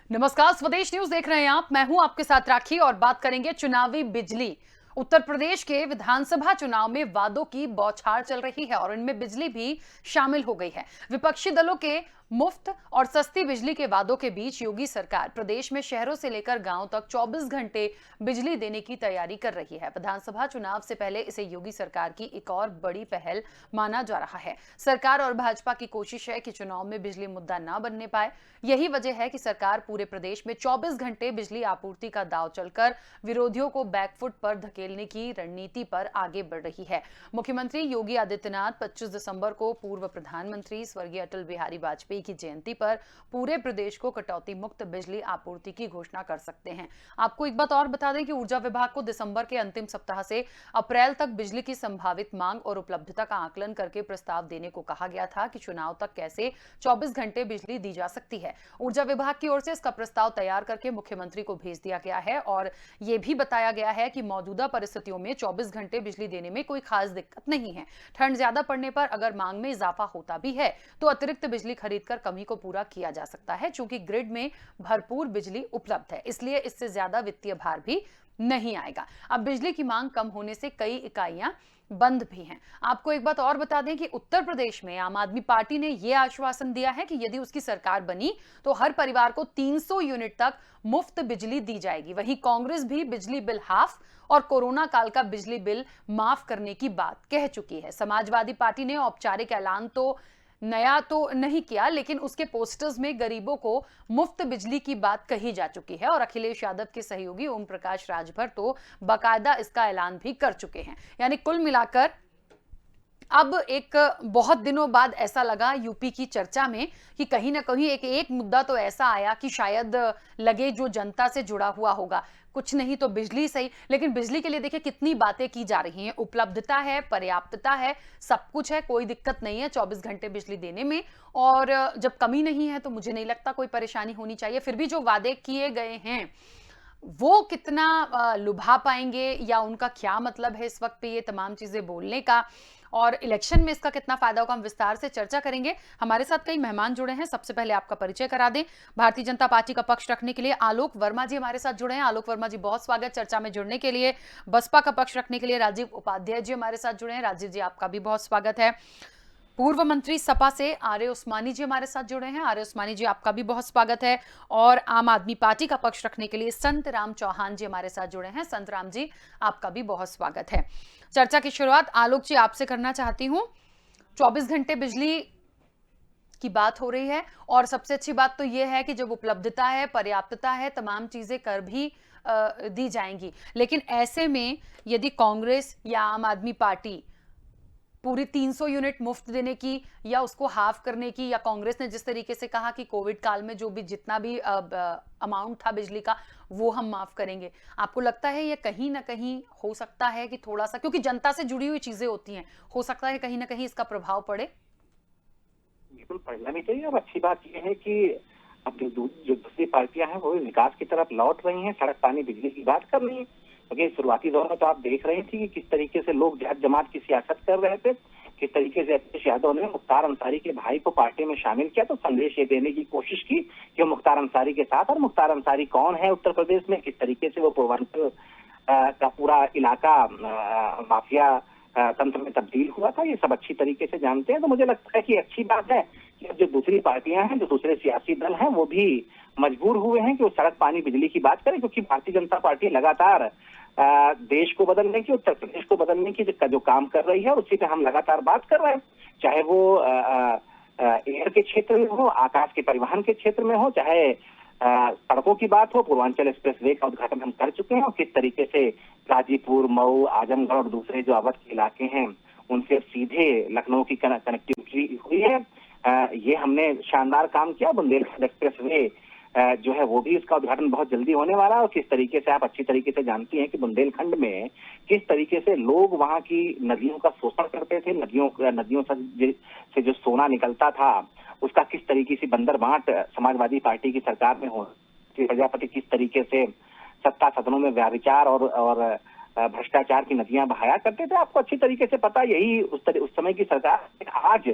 नमस्कार, स्वदेश न्यूज देख रहे हैं आप। मैं हूं आपके साथ राखी और बात करेंगे चुनावी बिजली। उत्तर प्रदेश के विधानसभा चुनाव में वादों की बौछार चल रही है और इनमें बिजली भी शामिल हो गई है। विपक्षी दलों के मुफ्त और सस्ती बिजली के वादों के बीच योगी सरकार प्रदेश में शहरों से लेकर गांव तक 24 घंटे बिजली देने की तैयारी कर रही है। विधानसभा चुनाव से पहले इसे योगी सरकार की एक और बड़ी पहल माना जा रहा है। सरकार और भाजपा की कोशिश है कि चुनाव में बिजली मुद्दा ना बनने पाए। यही वजह है कि सरकार पूरे प्रदेश में 24 घंटे बिजली आपूर्ति का दांव चलकर विरोधियों को बैकफुट पर धकेलने की रणनीति पर आगे बढ़ रही है। मुख्यमंत्री योगी आदित्यनाथ 25 दिसंबर को पूर्व प्रधानमंत्री स्वर्गीय अटल बिहारी वाजपेयी की जयंती पर पूरे प्रदेश को कटौती मुक्त बिजली आपूर्ति की घोषणा कर सकते हैं। आपको एक बात और बता दें कि ऊर्जा विभाग को दिसंबर के अंतिम सप्ताह से अप्रैल तक बिजली की संभावित मांग और उपलब्धता का आकलन करके प्रस्ताव देने को कहा गया था कि चुनाव तक कैसे 24 घंटे बिजली दी जा सकती है। ऊर्जा विभाग की ओर से इसका प्रस्ताव तैयार करके मुख्यमंत्री को भेज दिया गया है और यह भी बताया गया है कि मौजूदा परिस्थितियों में 24 घंटे बिजली देने में कोई खास दिक्कत नहीं है। ठंड ज्यादा पड़ने पर अगर मांग में इजाफा होता भी है तो अतिरिक्त बिजली खरीदकर कमी को पूरा किया जा सकता है। चूंकि ग्रिड में भरपूर बिजली उपलब्ध है, इसलिए इससे ज्यादा वित्तीय भार भी नहीं आएगा। अब बिजली की मांग कम होने से कई इकाइयां बंद भी हैं। आपको एक बात और बता दें कि उत्तर प्रदेश में आम आदमी पार्टी ने यह आश्वासन दिया है कि यदि उसकी सरकार बनी तो हर परिवार को 300 यूनिट तक मुफ्त बिजली दी जाएगी। वहीं कांग्रेस भी बिजली बिल हाफ और कोरोना काल का बिजली बिल माफ करने की बात कह चुकी है। समाजवादी पार्टी ने औपचारिक ऐलान तो नया तो नहीं किया, लेकिन उसके पोस्टर्स में गरीबों को मुफ्त बिजली की बात कही जा चुकी है और अखिलेश यादव के सहयोगी ओम प्रकाश राजभर तो बाकायदा इसका ऐलान भी कर चुके हैं। यानी कुल मिलाकर अब एक बहुत दिनों बाद ऐसा लगा यूपी की चर्चा में कि कहीं ना कहीं एक मुद्दा तो ऐसा आया कि शायद लगे जो जनता से जुड़ा हुआ होगा। कुछ नहीं तो बिजली सही, लेकिन बिजली के लिए देखिए कितनी बातें की जा रही हैं। उपलब्धता है, पर्याप्तता है, सब कुछ है, कोई दिक्कत नहीं है 24 घंटे बिजली देने में। और जब कमी नहीं है तो मुझे नहीं लगता कोई परेशानी होनी चाहिए। फिर भी जो वादे किए गए हैं वो कितना लुभा पाएंगे या उनका क्या मतलब है इस वक्त पे ये तमाम चीजें बोलने का, और इलेक्शन में इसका कितना फायदा होगा, हम विस्तार से चर्चा करेंगे। हमारे साथ कई मेहमान जुड़े हैं। सबसे पहले आपका परिचय करा दें। भारतीय जनता पार्टी का पक्ष रखने के लिए आलोक वर्मा जी हमारे साथ जुड़े हैं। आलोक वर्मा जी, बहुत स्वागत चर्चा में जुड़ने के लिए। बसपा का पक्ष रखने के लिए राजीव उपाध्याय जी हमारे साथ जुड़े हैं। राजीव जी, आपका भी बहुत स्वागत है। पूर्व मंत्री सपा से आर्य उस्मानी जी हमारे साथ जुड़े हैं। आर्य उस्मानी जी, आपका भी बहुत स्वागत है। और आम आदमी पार्टी का पक्ष रखने के लिए संत राम चौहान जी हमारे साथ जुड़े हैं। संत राम जी, आपका भी बहुत स्वागत है। चर्चा की शुरुआत आलोक जी आपसे करना चाहती हूं। 24 घंटे बिजली की बात हो रही है और सबसे अच्छी बात तो यह है कि जब उपलब्धता है, पर्याप्तता है, तमाम चीजें कर भी दी जाएंगी। लेकिन ऐसे में यदि कांग्रेस या आम आदमी पार्टी पूरी 300 यूनिट मुफ्त देने की या उसको हाफ करने की, या कांग्रेस ने जिस तरीके से कहा कि कोविड काल में जो भी जितना भी अमाउंट था बिजली का वो हम माफ करेंगे, आपको लगता है ये कहीं ना कहीं हो सकता है कि थोड़ा सा, क्योंकि जनता से जुड़ी हुई चीजें होती हैं, हो सकता है कहीं ना कहीं इसका प्रभाव पड़े? बिल्कुल पढ़ना भी चाहिए। अब अच्छी बात यह है कि अब जो दूसरी पार्टियां हैं वो विकास की तरफ लौट रही हैं, सड़क पानी बिजली की बात कर रही हैं। क्योंकि शुरुआती दौर में तो आप देख रहे थे कि किस तरीके से लोग जात जमात की सियासत कर रहे थे, किस तरीके से अखिलेश यादव ने मुख्तार अंसारी के भाई को पार्टी में शामिल किया, तो संदेश ये देने की कोशिश की कि वो मुख्तार अंसारी के साथ। और मुख्तार अंसारी कौन है उत्तर प्रदेश में, किस तरीके से वो पूर्वांचल का पूरा इलाका माफिया तंत्र में तब्दील हुआ था, ये सब अच्छी तरीके से जानते हैं। तो मुझे लगता है कि अच्छी बात है कि अब जो दूसरी पार्टियां हैं, जो दूसरे सियासी दल हैं, वो भी मजबूर हुए हैं कि वो सड़क पानी बिजली की बात करें। क्योंकि भारतीय जनता पार्टी लगातार देश को बदलने की, उत्तर प्रदेश को बदलने की जो काम कर रही है उसी पे हम लगातार बात कर रहे हैं। चाहे वो एयर के क्षेत्र में हो, आकाश के परिवहन के क्षेत्र में हो, चाहे सड़कों की बात हो, पूर्वांचल एक्सप्रेसवे का उद्घाटन हम कर चुके हैं और किस तरीके से गाजीपुर, मऊ, आजमगढ़ और दूसरे जो अवध के इलाके हैं उनसे सीधे लखनऊ की कनेक्टिविटी हुई है। ये हमने शानदार काम किया। बुंदेलखंड एक्सप्रेसवे जो है वो भी इसका उद्घाटन बहुत जल्दी होने वाला है। और किस तरीके से आप अच्छी तरीके से जानती हैं कि बुंदेलखंड में किस तरीके से लोग वहां की नदियों का शोषण करते थे, नदियों से जो सोना निकलता था उसका किस तरीके से बंदरबांट समाजवादी पार्टी की सरकार में हो, प्रजापति किस तरीके से सत्ता सदनों में व्याभिचार और भ्रष्टाचार की नदियां बहाया करते थे, आपको अच्छी तरीके से पता। यही उस समय की सरकार। आज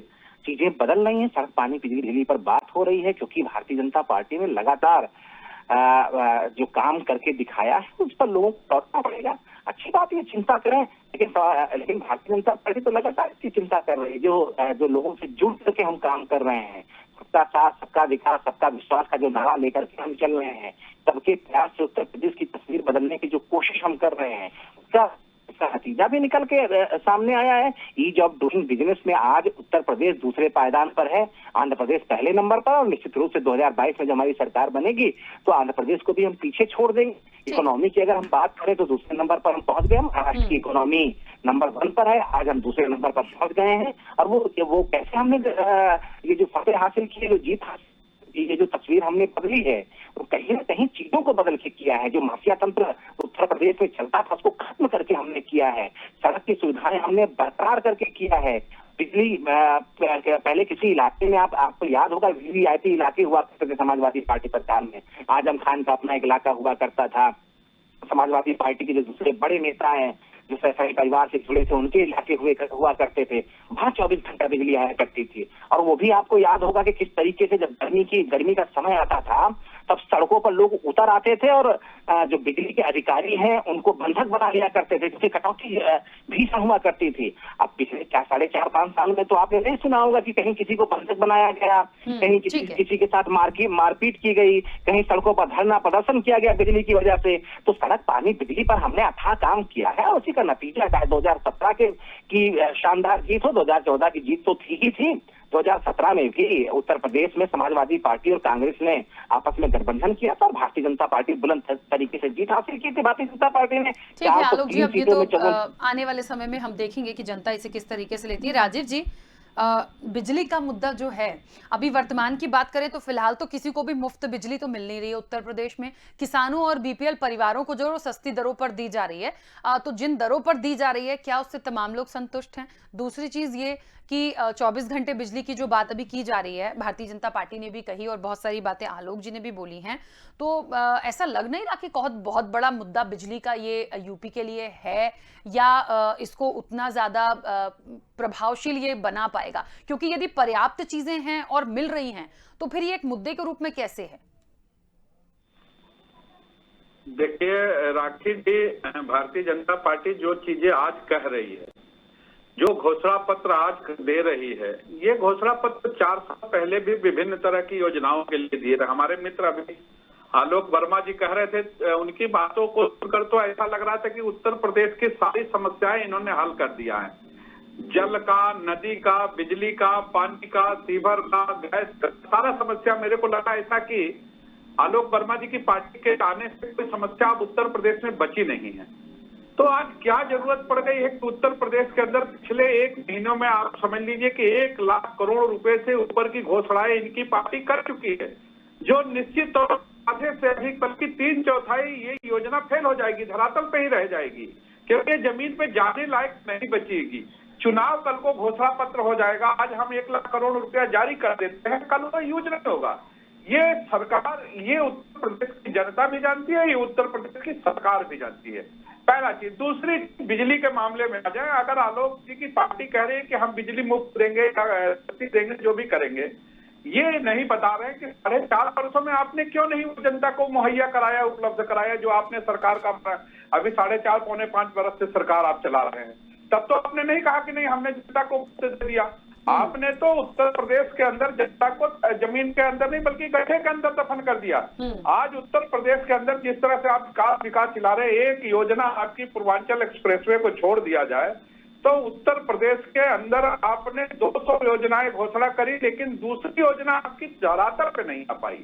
चीजें बदल रही हैं, सड़क पानी बिजली पर बात हो रही है, क्योंकि भारतीय जनता पार्टी ने लगातार जो काम करके दिखाया है उस पर लोगों को लौटना पड़ेगा। अच्छी बात है, चिंता करें, लेकिन भारतीय जनता पार्टी तो लगातार इसकी चिंता कर रही है। जो लोगों से जुड़ करके हम काम कर रहे हैं, सबका साथ, सबका विकास, सबका विश्वास का जो नारा लेकर के हम चल रहे हैं, सबके प्रयास से उत्तर प्रदेश की तस्वीर बदलने की जो कोशिश हम कर रहे हैं, उसका नतीजा भी निकल के सामने आया है। ईज ऑफ डूइंग बिजनेस में आज उत्तर प्रदेश दूसरे पायदान पर है, आंध्र प्रदेश पहले नंबर पर, और निश्चित रूप से 2022 में जब हमारी सरकार बनेगी तो आंध्र प्रदेश को भी हम पीछे छोड़ देंगे। इकोनॉमी की अगर हम बात करें तो दूसरे नंबर पर हम पहुंच गए। महाराष्ट्र की इकोनॉमी नंबर 1 पर है, आज हम दूसरे नंबर पर पहुंच गए हैं। और वो कैसे हमने ये जो फतेह हासिल की है, जो जीत हासिल, ये जो तस्वीर हमने बदली है, वो कहीं ना कहीं चीजों को बदल के किया है। जो माफिया तंत्र उत्तर प्रदेश में चलता था उसको खत्म करके हमने किया है। सड़क की सुविधाएं हमने बरकरार करके किया है। बिजली पहले किसी इलाके में आपको याद होगा वीवीआईपी इलाके हुआ करते थे समाजवादी पार्टी सरकार में। आजम खान का अपना एक इलाका हुआ करता था। समाजवादी पार्टी के जो दूसरे बड़े नेता हैं जो सरकारी परिवार से जुड़े थे, उनके इलाके हुआ करते थे, वहां 24 घंटा बिजली आया करती थी। और वो भी आपको याद होगा कि किस तरीके से जब गर्मी का समय आता था तब सड़कों पर लोग उतर आते थे और जो बिजली के अधिकारी हैं उनको बंधक बना लिया करते थे, क्योंकि कटौती भीषण हुआ करती थी। अब पिछले 4.5 साल में तो आपने नहीं सुना होगा कि कहीं किसी को बंधक बनाया गया, कहीं किसी के साथ मारपीट की गई, कहीं सड़कों पर धरना प्रदर्शन किया गया बिजली की वजह से। तो सड़क, पानी, बिजली पर हमने अथाह काम किया है और उसी का नतीजा है। 2017 की शानदार जीत हो, 2014 की जीत तो थी ही थी, 2017 में भी उत्तर प्रदेश में समाजवादी पार्टी और कांग्रेस ने आपस में गठबंधन किया था और भारतीय जनता पार्टी बुलंद तरीके से जीत हासिल की थी। भारतीय जनता पार्टी ने ठीक है आलोक जी, अब ये तो आने वाले समय में हम देखेंगे कि जनता इसे किस तरीके से लेती है। राजीव जी, बिजली का मुद्दा जो है, अभी वर्तमान की बात करें तो फिलहाल तो किसी को भी मुफ्त बिजली तो मिल नहीं रही है उत्तर प्रदेश में। किसानों और बीपीएल परिवारों को जो सस्ती दरों पर दी जा रही है, तो जिन दरों पर दी जा रही है क्या उससे तमाम लोग संतुष्ट हैं? दूसरी चीज ये कि 24 घंटे बिजली की जो बात अभी की जा रही है, भारतीय जनता पार्टी ने भी कही और बहुत सारी बातें आलोक जी ने भी बोली हैं, तो ऐसा लग नहीं रहा कि बहुत बड़ा मुद्दा बिजली का ये यूपी के लिए है, या इसको उतना ज्यादा प्रभावशील ये बना पाएगा? क्योंकि यदि पर्याप्त चीजें हैं और मिल रही हैं तो फिर ये एक मुद्दे के रूप में कैसे है? देखिए राखी जी, भारतीय जनता पार्टी जो चीजें आज कह रही है, जो घोषणा पत्र आज दे रही है, ये घोषणा पत्र 4 साल पहले भी विभिन्न तरह की योजनाओं के लिए दिए थे। हमारे मित्र अभी आलोक वर्मा जी कह रहे थे, उनकी बातों को सुनकर तो ऐसा लग रहा था कि उत्तर प्रदेश की सारी समस्याएं इन्होंने हल कर दिया है। जल का, नदी का, बिजली का, पानी का, सीवर का, गैस का, सारा समस्या मेरे को लगा ऐसा कि आलोक वर्मा जी की पार्टी के आने से कोई समस्या अब उत्तर प्रदेश में बची नहीं है। तो आज क्या जरूरत पड़ गई है कि उत्तर प्रदेश के अंदर पिछले 1 महीनों में आप समझ लीजिए कि 1 लाख करोड़ रुपए से ऊपर की घोषणाएं इनकी पार्टी कर चुकी है, जो निश्चित तौर पर आधे से अधिक बल्कि 3/4 ये योजना फेल हो जाएगी, धरातल पे ही रह जाएगी, क्योंकि जमीन पे जाने लायक नहीं बचेगी। चुनाव कल को घोषणा पत्र हो जाएगा, आज हम 1 लाख करोड़ रुपया जारी कर देते हैं, कल वो यूज नहीं होगा। ये सरकार, ये उत्तर प्रदेश की जनता भी जानती है, ये उत्तर प्रदेश की सरकार भी जानती है। पहला चीज। दूसरी, बिजली के मामले में आ जाए, अगर आलोक जी की पार्टी कह रही है कि हम बिजली मुफ्त देंगे, देंगे, जो भी करेंगे, ये नहीं बता रहे कि 4.5 वर्षों में आपने क्यों नहीं जनता को मुहैया कराया, उपलब्ध कराया, जो आपने सरकार का अभी 4.5 पौने 5 वर्ष से सरकार आप चला रहे हैं। तब तो आपने नहीं कहा कि नहीं हमने जनता को मुफ्त दे दिया। आपने तो उत्तर प्रदेश के अंदर जनता को जमीन के अंदर नहीं बल्कि गड्ढे के अंदर दफन कर दिया। आज उत्तर प्रदेश के अंदर जिस तरह से आप विकास चला रहे, एक योजना आपकी पूर्वांचल एक्सप्रेसवे को छोड़ दिया जाए तो उत्तर प्रदेश के अंदर आपने 200 योजनाएं घोषणा करी, लेकिन दूसरी योजना आपकी धरातल पे नहीं आ पाई।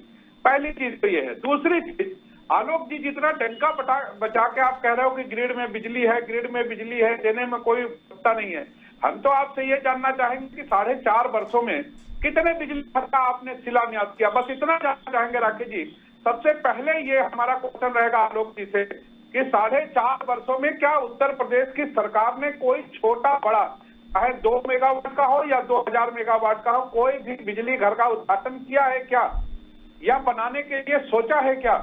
पहली चीज तो ये है। दूसरी चीज, आलोक जी जितना डंका बचा के आप कह रहे हो कि ग्रिड में बिजली है, ग्रिड में बिजली है, देने में कोई पता नहीं है। हम तो आपसे ये जानना चाहेंगे कि 4.5 वर्षों में कितने बिजली घर का आपने शिलान्यास किया, बस इतना जानना चाहेंगे राकेश जी। सबसे पहले ये हमारा क्वेश्चन रहेगा आलोक जी से कि 4.5 वर्षों में क्या उत्तर प्रदेश की सरकार ने कोई छोटा बड़ा, चाहे 2 मेगावाट का हो या 2000 मेगावाट का हो, कोई भी बिजली घर का उद्घाटन किया है क्या, या बनाने के लिए सोचा है क्या?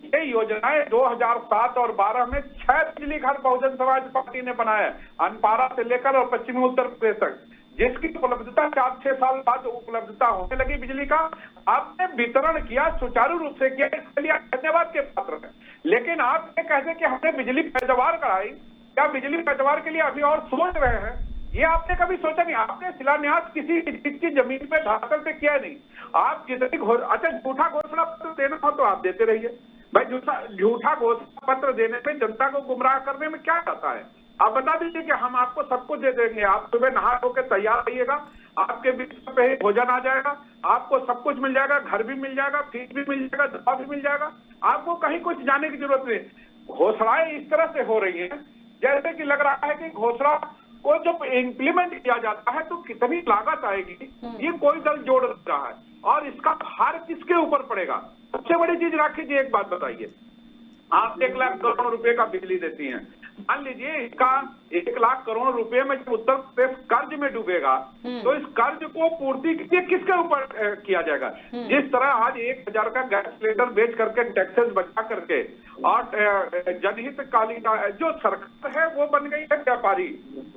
ये योजनाएं 2007 और 12 में 6 बिजली घर बहुजन समाज पार्टी ने बनाया, अनपारा से लेकर और पश्चिमी उत्तर प्रदेश तक। जिसकी उपलब्धता 4-6 साल बाद उपलब्धता होने लगी बिजली का, आपने वितरण किया, सुचारू रूप से किया, इसके लिए आप धन्यवाद के पात्र हैं। लेकिन आप ये कहते कि हमने बिजली पैदावार कराई, क्या बिजली पैदावार के लिए अभी और सोच रहे हैं? ये आपने कभी सोचा नहीं। आपने शिलान्यास किसी चीज की जमीन पे धरातल पे किया नहीं। आप जितनी अच्छा झूठा घोषणा पत्र देना हो तो आप देते रहिए भाई। झूठा घोषणा पत्र देने पे जनता को गुमराह करने में क्या आता है? आप बता दीजिए कि हम आपको सब कुछ दे देंगे, आप सुबह नहा धो के तैयार रहिएगा, आपके बिस्तर पे ही भोजन आ जाएगा, आपको सब कुछ मिल जाएगा, घर भी मिल जाएगा, फीस भी मिल जाएगा, दवा भी मिल जाएगा, आपको कहीं कुछ जाने की जरूरत नहीं। घोषणाएं इस तरह से हो रही हैं जैसे कि लग रहा है कि घोषणा को जब इम्प्लीमेंट किया जाता है तो कितनी लागत आएगी, ये कोई दल जोड़ रहा है और इसका भार किसके ऊपर पड़ेगा? सबसे बड़ी चीज राखी जी, एक बात बताइए, आप 1 लाख करोड़ रुपए का बिजली देती हैं, मान लीजिए इसका 1 लाख करोड़ रुपए में जब उत्तर प्रदेश कर्ज में डूबेगा तो इस कर्ज को पूर्ति किसके ऊपर किया जाएगा? जिस तरह आज 1000 का गैस सिलेंडर बेच करके टैक्सेस बचा करके और जनहितकालीन जो सरकार है वो बन गई है व्यापारी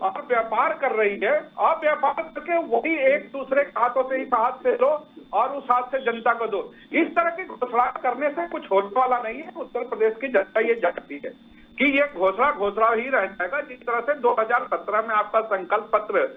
और व्यापार कर रही है, और व्यापार करके वही एक दूसरे के हाथों से इस हाथ से लो और उस हाथ से जनता को दो। इस तरह की घोषणा करने से कुछ होने वाला नहीं है। उत्तर प्रदेश की जनता ये जानती है कि ये घोषणा ही रह जाएगा। जिस तरह से 2017 में आपका संकल्प पत्र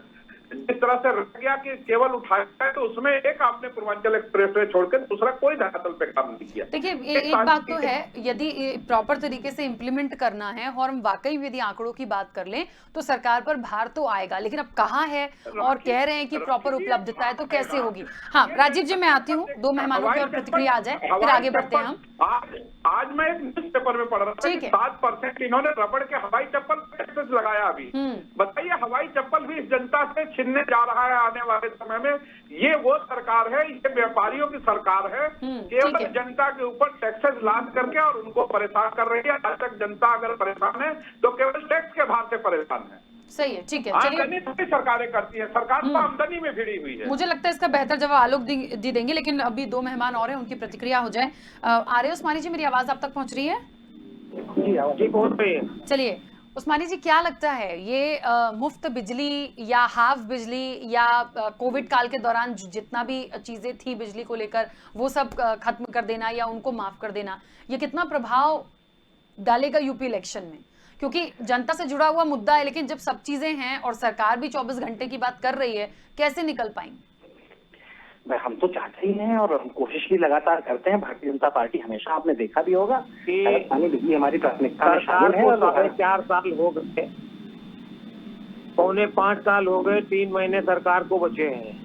जिस तरह से रह गया कि केवल उठाया है, तो उसमें एक आपने पूर्वांचल एक्सप्रेसवे छोड़कर दूसरा कोई धरातल पे काम नहीं किया। देखिए एक बात तो है, यदि प्रॉपर तरीके से इम्प्लीमेंट करना है और हम वाकई यदि आंकड़ों की बात कर लें तो सरकार पर भार तो आएगा, लेकिन अब कहाँ है और कह रहे हैं कि प्रॉपर उपलब्धता है तो कैसे होगी? हाँ राजीव जी, मैं आती हूँ, 2 मेहमानों की और प्रतिक्रिया आ जाए फिर आगे बढ़ते हैं हम। आज मैं एक न्यूज पेपर में पढ़ रहा था कि 7% इन्होंने रबड़ के हवाई चप्पल पर टैक्सेस लगाया अभी। बताइए, हवाई चप्पल भी इस जनता से छीनने जा रहा है आने वाले समय में। ये वो सरकार है, ये व्यापारियों की सरकार है, केवल जनता के ऊपर टैक्सेस लाद करके और उनको परेशान कर रही है। आज तक जनता अगर परेशान है तो केवल टैक्स के भार से परेशान है। सही है, ठीक है, चलिए। सभी सरकारें करती है, सरकार तो आमदनी में भिड़ी हुई है। मुझे लगता है इसका बेहतर जवाब आलोक जी देंगे, लेकिन अभी 2 मेहमान और हैं, उनकी प्रतिक्रिया हो जाए। आर्य उस्मानी जी, मेरी आवाज आप तक पहुंच रही है? जी पहुंच रही है। चलिए उस्मानी जी, क्या लगता है ये मुफ्त बिजली या हाफ बिजली या कोविड काल के दौरान जितना भी चीजें थी बिजली को लेकर वो सब खत्म कर देना या उनको माफ कर देना, ये कितना प्रभाव डालेगा यूपी इलेक्शन में? क्योंकि जनता से जुड़ा हुआ मुद्दा है, लेकिन जब सब चीजें हैं और सरकार भी 24 घंटे की बात कर रही है, कैसे निकल पाएंगे? हम तो चाहते ही हैं और हम कोशिश भी लगातार करते हैं। भारतीय जनता पार्टी हमेशा, आपने देखा भी होगा कि पानी बिजली हमारी प्राथमिकता में शामिल है। 4 साल हो गए, 4.25 साल हो गए, 3 महीने सरकार को बचे हैं।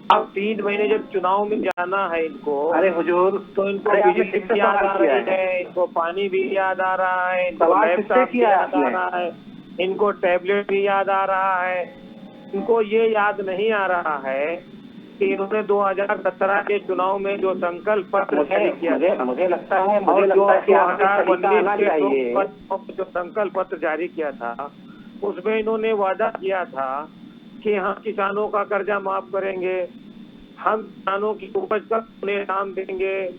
अब 3 महीने जब चुनाव में जाना है इनको, अरे हुजूर, तो इनको बिजली भी याद आ रही है, इनको पानी भी याद आ रहा है, इनको लैपटॉप भी याद आ रहा है, इनको टैबलेट भी याद आ रहा है। इनको ये याद नहीं आ रहा है कि इन्होंने 2017 के चुनाव में जो संकल्प पत्र जारी किया, मुझे लगता है कि 2019 जो संकल्प पत्र जारी किया था उसमें इन्होंने वादा किया था कि हम किसानों का कर्जा माफ करेंगे, हम किसानों की उपज का उन्हें दाम देंगे।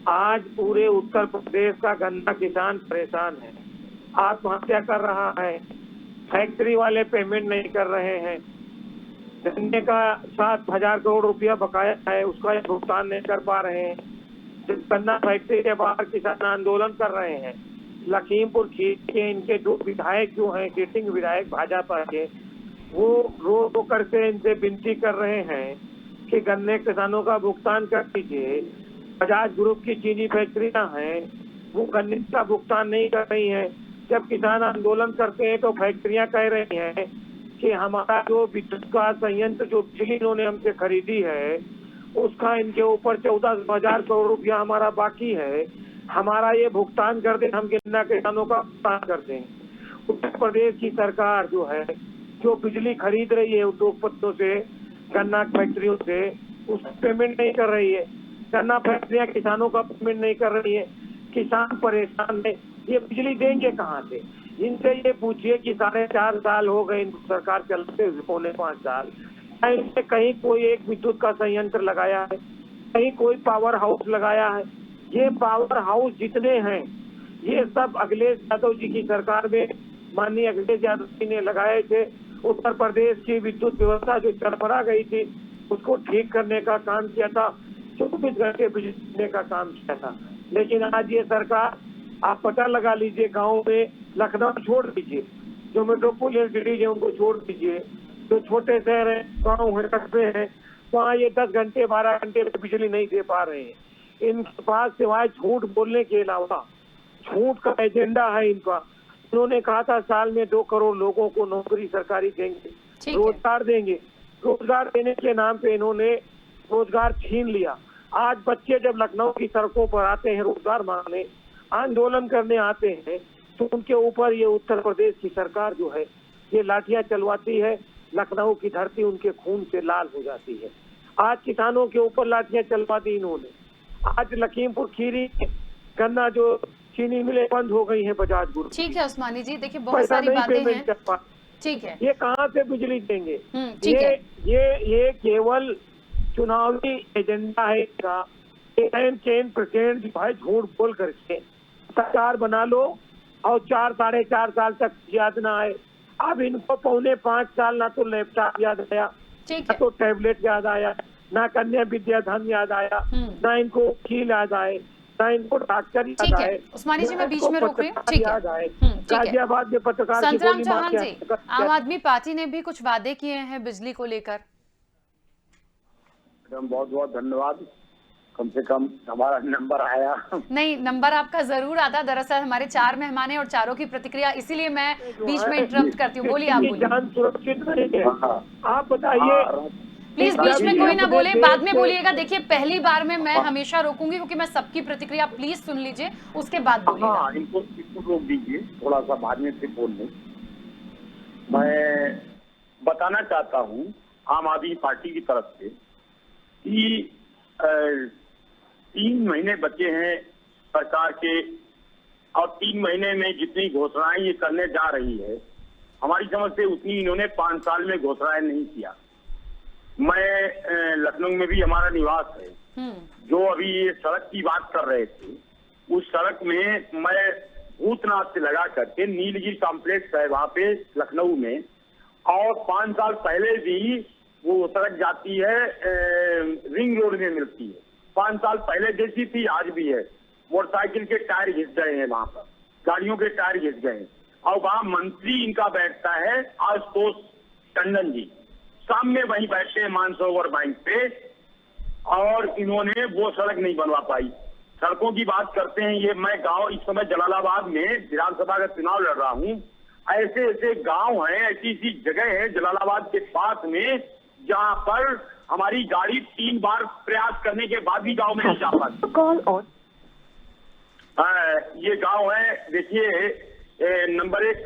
आज पूरे उत्तर प्रदेश का गन्ना किसान परेशान है, आत्महत्या कर रहा है, फैक्ट्री वाले पेमेंट नहीं कर रहे हैं, गन्ने का 7,000 करोड़ रुपया बकाया है, उसका भुगतान नहीं कर पा रहे हैं। गन्ना फैक्ट्री के बाहर किसान आंदोलन कर रहे हैं। लखीमपुर खीरी के इनके जो विधायक जो हैं, सिटिंग विधायक भाजपा के, वो रो करके इनसे विनती कर रहे हैं कि गन्ने किसानों का भुगतान कर दीजिए। बजाज ग्रुप की चीनी फैक्ट्रियां हैं, वो गन्ने का भुगतान नहीं कर रही हैं। जब किसान आंदोलन करते हैं तो फैक्ट्रियां कह रही हैं कि हमारा जो विद्युत का संयंत्र, जो बिजली इन्होंने हमसे खरीदी है, उसका इनके ऊपर 14,000 करोड़ रुपया हमारा बाकी है, हमारा ये भुगतान कर दें, हम गन्ना किसानों का भुगतान कर दें। उत्तर प्रदेश की सरकार जो है, जो बिजली खरीद रही है उद्योगपतियों से, गन्ना फैक्ट्रियों से, उस पेमेंट नहीं कर रही है। गन्ना फैक्ट्रियां किसानों का पेमेंट नहीं कर रही है, किसान परेशान है। ये बिजली देंगे कहाँ से? इनसे ये पूछिए कि 4.5 साल हो गए इनको सरकार चलते हुए, 4.25 साल, इनसे कहीं कोई एक विद्युत का संयंत्र लगाया है, कहीं कोई पावर हाउस लगाया है? ये पावर हाउस जितने हैं ये सब अखिलेश यादव जी की सरकार में माननीय अखिलेश यादव जी ने लगाए थे, उत्तर प्रदेश की विद्युत व्यवस्था जो चरमरा गई थी उसको ठीक करने का काम किया था, 24 घंटे बिजली देने का काम किया था। लेकिन आज ये सरकार, आप पता लगा लीजिए, गाँव में, लखनऊ छोड़ दीजिए, जो मेट्रोपोलियन सिटीज है उनको छोड़ दीजिए, जो छोटे शहर है, गाँव है, कस्बे हैं, वहाँ ये 10 घंटे 12 घंटे में बिजली नहीं दे पा रहे हैं। इनके पास सिवाय झूठ बोलने के अलावा, झूठ का एजेंडा है इनका। उन्होंने कहा था साल में 2 करोड़ लोगों को नौकरी सरकारी देंगे, रोजगार देंगे। रोजगार देने के नाम पे इन्होंने रोजगार छीन लिया। आज बच्चे जब लखनऊ की सड़कों पर आते हैं रोजगार मांगने, आंदोलन करने आते हैं, तो उनके ऊपर ये उत्तर प्रदेश की सरकार जो है ये लाठियां चलवाती है। लखनऊ की धरती उनके खून से लाल हो जाती है। आज किसानों के ऊपर लाठियां चलवा दी इन्होंने। आज लखीमपुर खीरी गन्ना जो चीनी मिलें बंद हो गई हैं बजाज ग्रुप। ठीक है उस्मानी जी, देखिए बहुत सारी बातें हैं। ठीक है, ये कहाँ से बिजली देंगे? ठीक है, ये केवल चुनावी एजेंडा है इनका। चैन प्रेसिडेंट भाई झूठ बोल करके सरकार बना लो और 4 साढ़े 4 साल तक याद ना आए। अब इनको 4.5 साल ना तो लैपटॉप याद आया, ना तो टैबलेट याद आया, ना कन्या विद्याधन याद आया, ना इनको वकील याद आए, ना इनको डॉक्टर याद आए। उस्मानी जी मैं बीच में रोक रही हूँ, ठीक है। गाजियाबाद में पत्रकार की गोली मार के। आम आदमी पार्टी ने भी कुछ वादे किए हैं बिजली को लेकर। बहुत बहुत धन्यवाद, कम से कम हमारा नंबर आया। नहीं, नंबर आपका जरूर आता। दरअसल हमारे 4 मेहमान हैं और चारों की प्रतिक्रिया, इसीलिए मैं बीच में इंटरप्ट करती हूँ। बोलिए, आप बोलिए। जान सुरक्षित नहीं है, आप बताइए। प्लीज बीच में कोई ना बोले, बाद में बोलिएगा। देखिए पहली बार में मैं हमेशा रोकूंगी क्योंकि मैं सबकी प्रतिक्रिया, प्लीज सुन लीजिए, उसके बाद बोलिएगा। हाँ, इनको रोक दीजिए, थोड़ा सा बाद में से बोल लें। मैं बताना चाहता हूँ आम आदमी पार्टी की तरफ से कि 3 महीने बचे हैं सरकार के, और 3 महीने में जितनी घोषणाएं ये करने जा रही है, हमारी समझ से उतनी इन्होंने 5 साल में घोषणाएं नहीं किया। मैं लखनऊ में भी हमारा निवास है। जो अभी ये सड़क की बात कर रहे थे, उस सड़क में मैं भूतनाथ से लगा करके नीलगिरी कॉम्प्लेक्स है वहाँ पे लखनऊ में, और 5 साल पहले भी वो सड़क जाती है, रिंग रोड में मिलती है। 5 साल पहले जैसी थी आज भी है। मोटरसाइकिल के टायर घिस गए हैं वहाँ पर, गाड़ियों के टायर घिस गए हैं, और वहाँ मंत्री इनका बैठता है आशुतोष टंडन जी, सामने वहीं बैठे हैं मानसरोवर बैंक पे, और इन्होंने वो सड़क नहीं बनवा पाई। सड़कों की बात करते हैं, ये मैं गांव इस समय जलालाबाद में विधानसभा का चुनाव लड़ रहा हूँ। ऐसे ऐसे गांव हैं, ऐसी ऐसी जगह है जलालाबाद के पास में जहाँ पर हमारी गाड़ी 3 बार प्रयास करने के बाद भी गांव में नहीं जा पाती। ये गांव है, देखिए, नंबर 1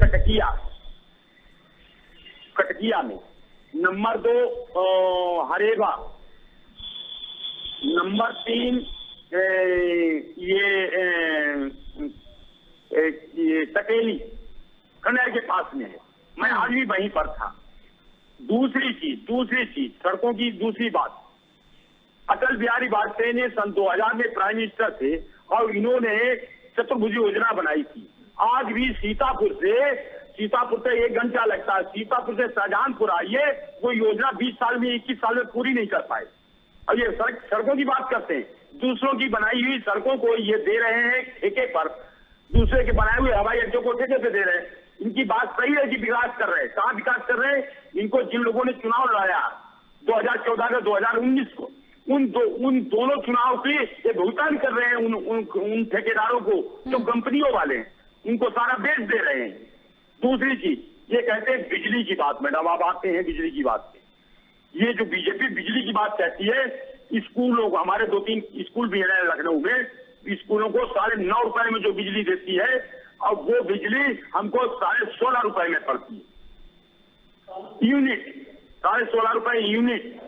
कटकिया में, नंबर 2 हरेबा, नंबर 3 ये टकेली कन्या के पास में है। मैं आज भी वहीं पर था। दूसरी चीज सड़कों की दूसरी बात, अटल बिहारी वाजपेयी ने सन 2000 में प्राइम मिनिस्टर थे और इन्होंने चतुर्भुज योजना बनाई थी। आज भी सीतापुर से 1 घंटा लगता है, सीतापुर से शाहजहांपुर आइए, वो योजना 20 साल में 21 साल में पूरी नहीं कर पाए। अब ये सड़कों की बात करते हैं, दूसरों की बनाई हुई सड़कों को ये दे रहे हैं ठेके पर, दूसरे के बनाए हुए हवाई अड्डों को ठेके पे दे रहे हैं। इनकी बात सही है कि विकास कर रहे हैं, कहाँ विकास कर रहे हैं? इनको जिन लोगों ने चुनाव लड़ाया 2014 का 2019 को, उन दोनों चुनाव की ये भुगतान कर रहे हैं उन ठेकेदारों को जो कंपनियों वाले हैं, उनको सारा बेच दे रहे हैं। दूसरी चीज, ये कहते हैं बिजली की बात। मैडम आप आते हैं बिजली की बात पे, ये जो बीजेपी बिजली की बात कहती है, स्कूलों को, हमारे 2-3 स्कूल भी है लखनऊ में, स्कूलों को 9.5 रुपए में जो बिजली देती है, और वो बिजली हमको 16.5 रुपए में पड़ती है यूनिट, 16.5 रुपए यूनिट।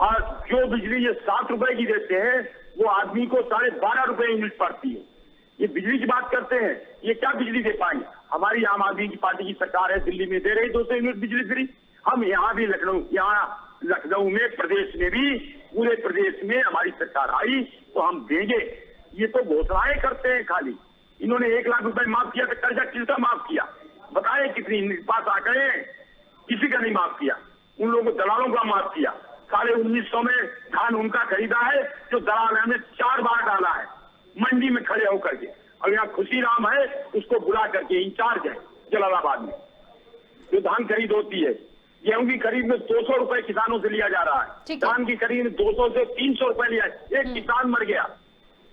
और जो बिजली ये 7 रुपए की देते हैं, वो आदमी को 12.5 रुपए यूनिट पड़ती है। ये बिजली की बात करते हैं, ये क्या बिजली दे पाएंगे? हमारी आम आदमी की पार्टी की सरकार है, दिल्ली में दे रही 200 यूनिट बिजली फ्री। हम यहाँ भी लखनऊ में, प्रदेश में भी, पूरे प्रदेश में हमारी सरकार आई तो हम देंगे। ये तो घोषणाएं करते हैं खाली। इन्होंने 1 लाख रुपए माफ किया, तो कर्जा किसका माफ किया? बताएं कितनी पास आंकड़े, किसी का नहीं माफ किया, उन लोगों को दलालों का माफ किया। 1950 में धान उनका खरीदा है जो दलाल ने 4 बार डाला है मंडी में खड़े होकर के। और यहाँ खुशीराम है, उसको बुला करके इंचार्ज है जलालाबाद में, जो धान खरीद होती है। गेहूं की खरीद में 200 रुपए किसानों से लिया जा रहा है, धान की खरीद में 200 से 300 रुपए लिया है। एक किसान मर गया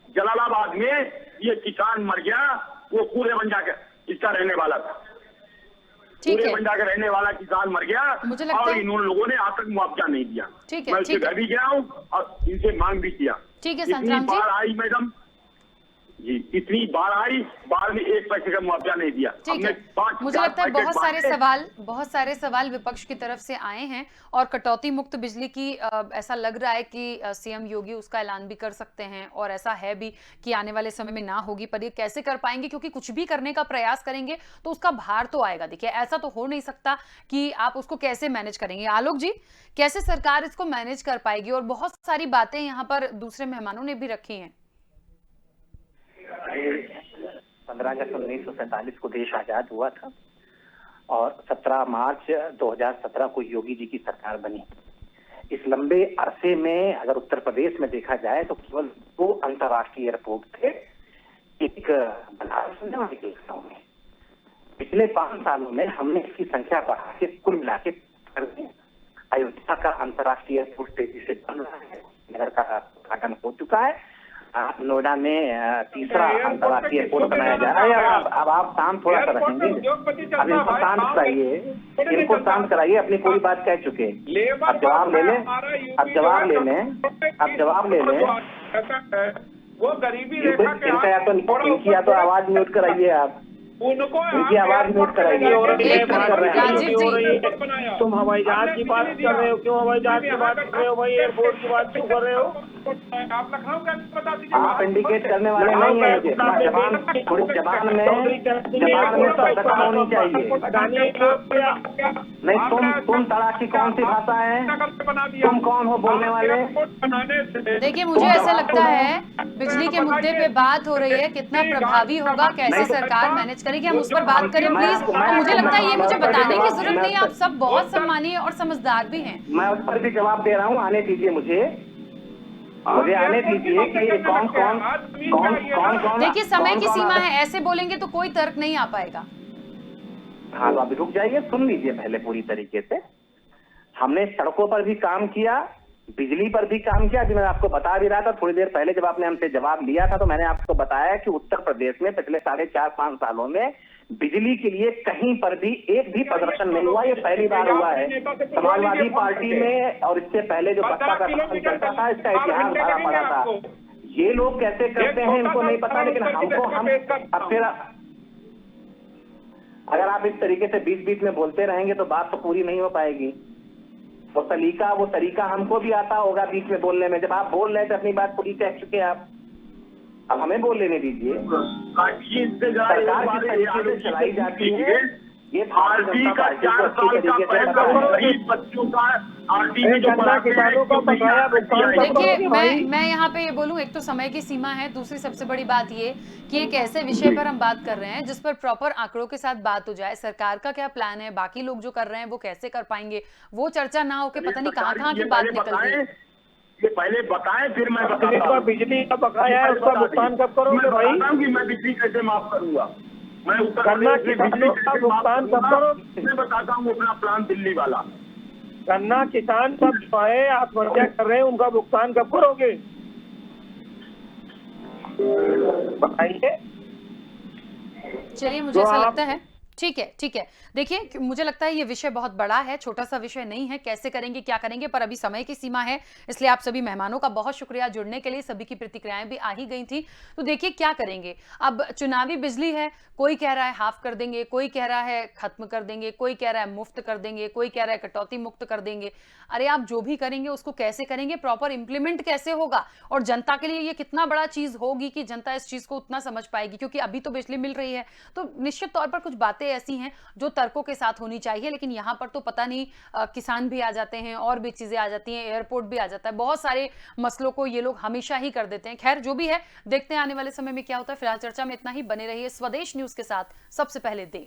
जलालाबाद में, ये किसान मर गया, वो पूरे बंजा का इसका रहने वाला था, पूरे बंजा का रहने वाला किसान मर गया। और इन लोगों ने आज तक मुआवजा नहीं दिया। मैं उसके घर भी गया हूँ और इनसे मांग भी किया। इतनी बार आई मैडम जी, इतनी बार आई, बार में 1 पैसे का मुआवजा नहीं दिया। मुझे लगता है बहुत सारे सवाल विपक्ष की तरफ से आए हैं और कटौती मुक्त बिजली की ऐसा लग रहा है कि सीएम योगी उसका ऐलान भी कर सकते हैं और ऐसा है भी कि आने वाले समय में ना होगी, पर ये कैसे कर पाएंगे, क्योंकि कुछ भी करने का प्रयास करेंगे तो उसका भार तो आएगा। देखिए, ऐसा तो हो नहीं सकता कि आप उसको कैसे मैनेज करेंगे। आलोक जी, कैसे सरकार इसको मैनेज कर पाएगी? और बहुत सारी बातें यहाँ पर दूसरे मेहमानों ने भी रखी हैं। 15 अगस्त 1947 को देश आजाद हुआ था और 17 मार्च 2017 को योगी जी की सरकार बनी। इस लंबे अरसे में अगर उत्तर प्रदेश में देखा जाए तो केवल 2 अंतर्राष्ट्रीय एयरपोर्ट थे, एक बनारस में और एक लखनऊ में। पिछले 5 सालों में हमने इसकी संख्या बढ़ा के कुल मिला के अयोध्या का अंतर्राष्ट्रीय एयरपोर्ट तेजी से बन रहा है, नगर का उद्घाटन हो चुका है। नोएडा में तीसरा अंतर्राष्ट्रीय एयरपोर्ट बनाया जा रहा है। अब आप शांत थोड़ा सा रखेंगे, अब इनको शांत कराइए, इनको शांत कराइए, अपनी पूरी बात कह चुके। अब जवाब ले लें, अब जवाब ले लें, अब जवाब ले लें। वो गरीबी रेखा के इनकी या तो आवाज म्यूट कराइए, आप इनकी आवाज म्यूट कराइए। तुम हवाई जहाज की बात कर रहे हो, क्यों हवाई जहाज की बात कर रहे हो भाई? एयरपोर्ट की बात क्यों कर रहे हो? आप लखनऊ का बता दीजिए। आप इंडिकेट करने वाले नहीं है मुझे। थोड़ी जबान में स्पष्टता होनी चाहिए। नहीं, तुम तड़ाकी कौन सी भाषा है? तुम कौन हो बोलने वाले? देखिए, मुझे ऐसा लगता है बिजली के मुद्दे पे बात हो रही है, कितना प्रभावी होगा, कैसे सरकार मैनेज करेगी, हम उस पर बात करें प्लीज। और मुझे लगता है ये मुझे बताने की जरूरत नहीं है, आप सब बहुत सम्मानीय और समझदार भी हैं। मैं उस पर भी जवाब दे रहा हूँ, आने दीजिए मुझे आने दीजिए कि कौन। देखिए, समय की सीमा है, ऐसे बोलेंगे तो कोई तर्क नहीं आ पाएगा। हाँ, तो अभी रुक जाइए, सुन लीजिए पहले पूरी तरीके से। हमने सड़कों पर भी काम किया, बिजली पर भी काम किया। अभी मैं आपको बता भी रहा था थोड़ी देर पहले, जब आपने हमसे जवाब लिया था तो मैंने आपको बताया कि उत्तर प्रदेश में पिछले 4.5-5 सालों में बिजली के लिए कहीं पर भी एक भी प्रदर्शन नहीं हुआ। ये पहली बार हुआ है। समाजवादी पार्टी में और इससे पहले जो बसपा का शासन चलता था, इसका इतिहास भरा पड़ा था। ये लोग कैसे करते हैं इनको नहीं पता, लेकिन हमको अब फिर अगर आप इस तरीके से बीच बीच में बोलते रहेंगे तो बात तो पूरी नहीं हो पाएगी। वो तरीका हमको भी आता होगा बीच में बोलने में। जब आप बोल रहे थे अपनी बात पूरी कह चुके आप, अब हमें बोल लेने दीजिए। सरकार किस तरीके से चलाई जाती है, ये आरटी का 4 साल का पैसा गरीब बच्चों का आरटी में जो किसानों का बकाया भुगतान। देखिए, मैं यहाँ पे ये बोलूँ, एक तो समय की सीमा है, दूसरी सबसे बड़ी बात ये कि एक ऐसे विषय पर हम बात कर रहे हैं जिस पर प्रॉपर आंकड़ों के साथ बात हो जाए। सरकार का क्या प्लान है, बाकी लोग जो कर रहे हैं वो कैसे कर पाएंगे, वो चर्चा ना होके पता नहीं कहाँ की बात निकल रही है। ये पहले बताएं, फिर मैं बताता हूँ। बिजली का बकाया है, उसका भुगतान कब करोगे भाई? मैं बिजली कैसे माफ करूंगा, मैं उत्तर गन्ना प्रदेश किसानों का भुगतान कब करोगे? मैं बताता हूँ अपना प्लान दिल्ली वाला। गन्ना किसान सब जो है आत्महत्या कर रहे हैं, उनका भुगतान कब करोगे बताइए? चलिए, मुझे ऐसा लगता है ठीक है। देखिए, मुझे लगता है ये विषय बहुत बड़ा है, छोटा सा विषय नहीं है। कैसे करेंगे, क्या करेंगे, पर अभी समय की सीमा है, इसलिए आप सभी मेहमानों का बहुत शुक्रिया जुड़ने के लिए। सभी की प्रतिक्रियाएं भी आ ही गई थी। तो देखिए क्या करेंगे, अब चुनावी बिजली है, कोई कह रहा है हाफ कर देंगे, कोई कह रहा है खत्म कर देंगे, कोई कह रहा है मुफ्त कर देंगे, कोई कह रहा है कटौती मुक्त कर देंगे। अरे आप जो भी करेंगे उसको कैसे करेंगे, प्रॉपर इंप्लीमेंट कैसे होगा, और जनता के लिए ये कितना बड़ा चीज होगी कि जनता इस चीज को उतना समझ पाएगी। क्योंकि अभी तो बिजली मिल रही है, तो निश्चित तौर पर कुछ बातें ऐसी हैं जो तर्कों के साथ होनी चाहिए, लेकिन यहाँ पर तो पता नहीं किसान भी आ जाते हैं, और भी चीजें आ जाती हैं, एयरपोर्ट भी आ जाता है, बहुत सारे मसलों को ये लोग हमेशा ही कर देते हैं। खैर, जो भी है, देखते हैं आने वाले समय में क्या होता है। फिलहाल चर्चा में इतना ही। बने रहिए स्वदेश न्यूज के साथ, सबसे पहले देश।